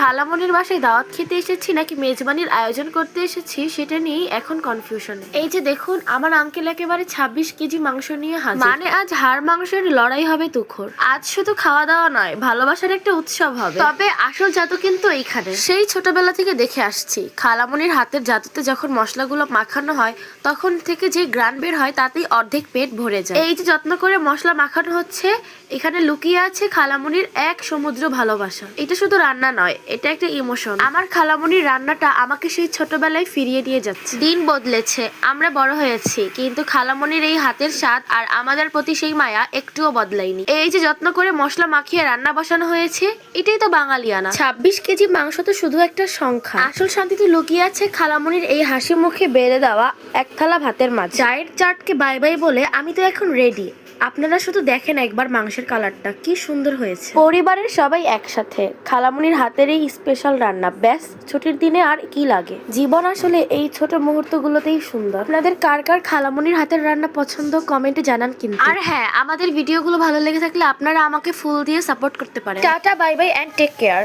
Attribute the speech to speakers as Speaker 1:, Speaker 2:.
Speaker 1: খালামনির বাসায় দাওয়াত খেতে এসেছি নাকি মেজবানির আয়োজন করতে এসেছি সেটা নিয়েই এখন কনফিউশন। এই যে দেখুন, আমার আঙ্কেল একেবারে 26 কেজি মাংস নিয়ে হাজির। মানে আজ হাড় মাংসের লড়াই হবে তুখর। আজ শুধু খাওয়া দাওয়া নয়, ভালোবাসার একটা উৎসব হবে। তবে আসল জাদু কিন্তু এইখানে। সেই ছোটবেলা থেকে দেখে আসছি, খালামনির হাতের জাদুতে যখন মশলাগুলো মাখানো হয় তখন থেকে যে গ্রান বের হয় তাতেই অর্ধেক পেট ভরে যায়। এই যে যত্ন করে মশলা মাখানো হচ্ছে, এখানে লুকিয়ে আছে খালামনির এক সমুদ্র ভালোবাসা। এটা শুধু রান্না নয়, এটা একটা ইমোশন। আমার খালামনির রান্নাটা আমাকে সেই ছোটবেলায় ফিরিয়ে দিয়ে যাচ্ছে। দিন বদলেছে, আমরা বড় হয়েছি, কিন্তু খালামনির এই হাতের স্বাদ আর আমাদের প্রতি সেই মায়া একটুও বদলায়নি। এই যে যত্ন করে মশলা মাখিয়ে রান্না বসানো হয়েছে, এটাই তো বাঙালিয়ানা। 26 কেজি মাংস তো শুধু একটা সংখ্যা, আসল শান্তি তো লুকিয়ে আছে খালামনির এই হাসি মুখে বেড়ে দেওয়া এক থালা ভাতের মাঝে। ডায়েট চার্টকে বাই বাই বলে আমি তো এখন রেডি। আপনারা শুধু দেখেন একবার মাংসের কালারটা কি সুন্দর হয়েছে। পরিবারের সবাই একসাথে, খালামনির হাতের এই স্পেশাল রান্না, ব্যাস ছুটির দিনে আর কি লাগে। জীবন আসলে এই ছোট মুহূর্তগুলোতেই সুন্দর। আপনাদের কার কার খালামনির হাতের রান্না পছন্দ কমেন্টে জানান কিন্তু। আর হ্যাঁ, আমাদের ভিডিওগুলো ভালো লেগে থাকলে আপনারা আমাকে ফুল দিয়ে সাপোর্ট করতে পারেন। Tata, bye bye and take care.